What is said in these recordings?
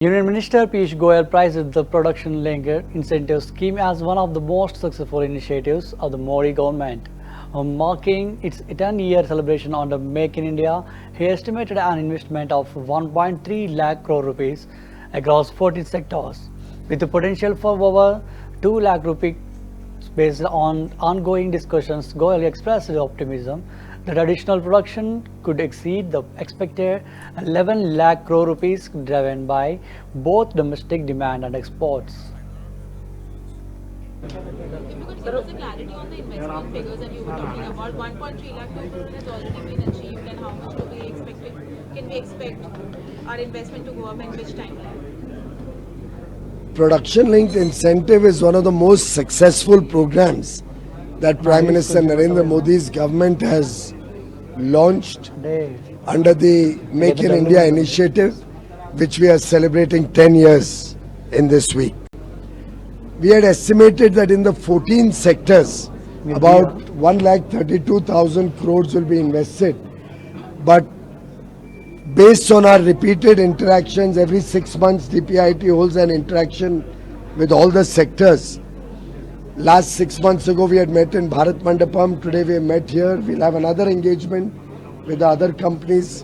Union Minister Piyush Goyal praised the production linked incentive scheme as one of the most successful initiatives of the Modi government. Marking its 10-year celebration under Make in India, he estimated an investment of 1.3 lakh crore rupees across 14 sectors, with the potential for over 2 lakh rupees. Based on ongoing discussions, Goyal expressed optimism that additional production could exceed the expected 11 lakh crore rupees, driven by both domestic demand and exports. If you could give us a clarity on the investment figures that you were talking about, 1.3 lakh crore has already been achieved, and how much do we expect it? Can we expect our investment to go up and which timeline? Production linked incentive is one of the most successful programs that Prime Minister Narendra Modi's government has launched under the Make in India initiative, which we are celebrating 10 years in this week. We had estimated that in the 14 sectors, about 1,32,000 crores will be invested. But based on our repeated interactions, every 6 months DPIT holds an interaction with all the sectors. Last 6 months ago we had met in Bharat Mandapam, today we have met here. We'll have another engagement with the other companies.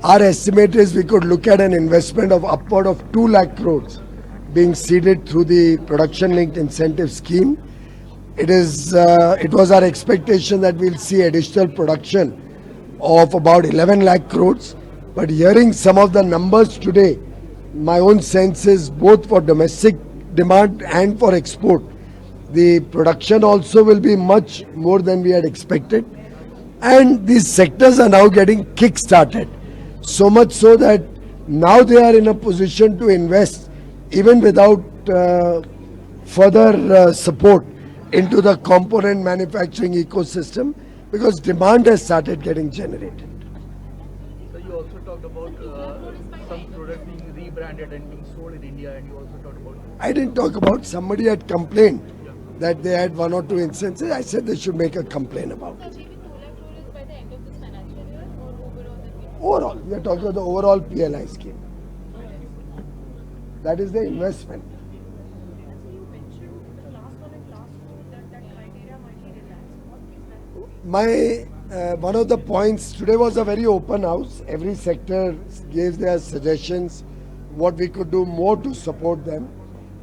Our estimate is we could look at an investment of upward of 2 lakh crores being seeded through the production linked incentive scheme. It was our expectation that we'll see additional production of about 11 lakh crores. But hearing some of the numbers today, my own sense is both for domestic demand and for export, the production also will be much more than we had expected. And these sectors are now getting kick-started. So much so that now they are in a position to invest even without further support into the component manufacturing ecosystem, because demand has started getting generated. So you also talked about some product being rebranded and being sold in India, and you also talked about... I didn't talk about, somebody had complained that they had 1 or 2 instances. I said they should make a complaint about it. Achieving 2 lakh crore is by the end of this financial year, or overall that we... Overall, we are talking about the overall PLI scheme. That is the investment. My one of the points today was a very open house. Every sector gave their suggestions, what we could do more to support them.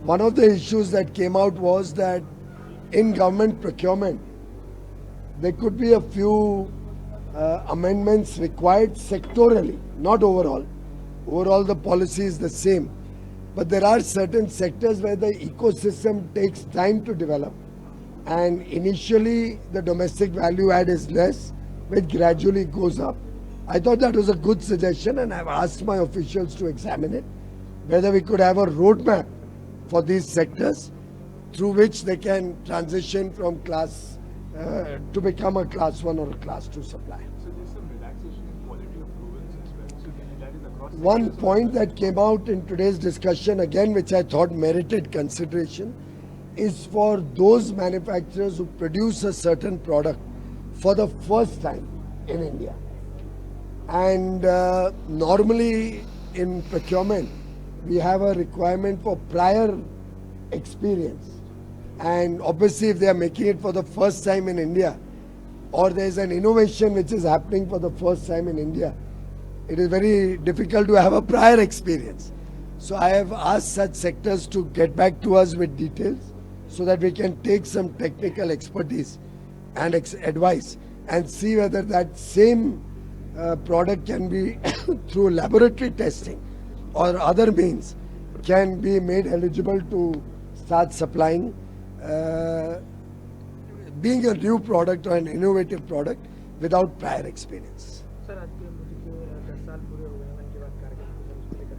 One of the issues that came out was that in government procurement, there could be a few amendments required sectorally, not overall. Overall, the policy is the same. But there are certain sectors where the ecosystem takes time to develop. And initially, the domestic value add is less, which gradually goes up. I thought that was a good suggestion, and I've asked my officials to examine it, whether we could have a roadmap for these sectors through which they can transition from class to become a class 1 or a class 2 supplier. So there's some relaxation in quality approvals as well. So that is across... One point that came out in today's discussion, again, which I thought merited consideration, is for those manufacturers who produce a certain product for the first time in India. And normally in procurement, we have a requirement for prior experience. And obviously, if they are making it for the first time in India, or there is an innovation which is happening for the first time in India, it is very difficult to have a prior experience. So I have asked such sectors to get back to us with details so that we can take some technical expertise and advice and see whether that same product can be through laboratory testing or other means can be made eligible to start supplying, being a new product or an innovative product without prior experience. Sir आज के मोदी के 10 साल पूरे हो गए हैं, मन की बात कार्यक्रम को लेकर...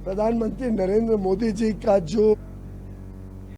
प्रधानमंत्री नरेंद्र मोदी जी का जो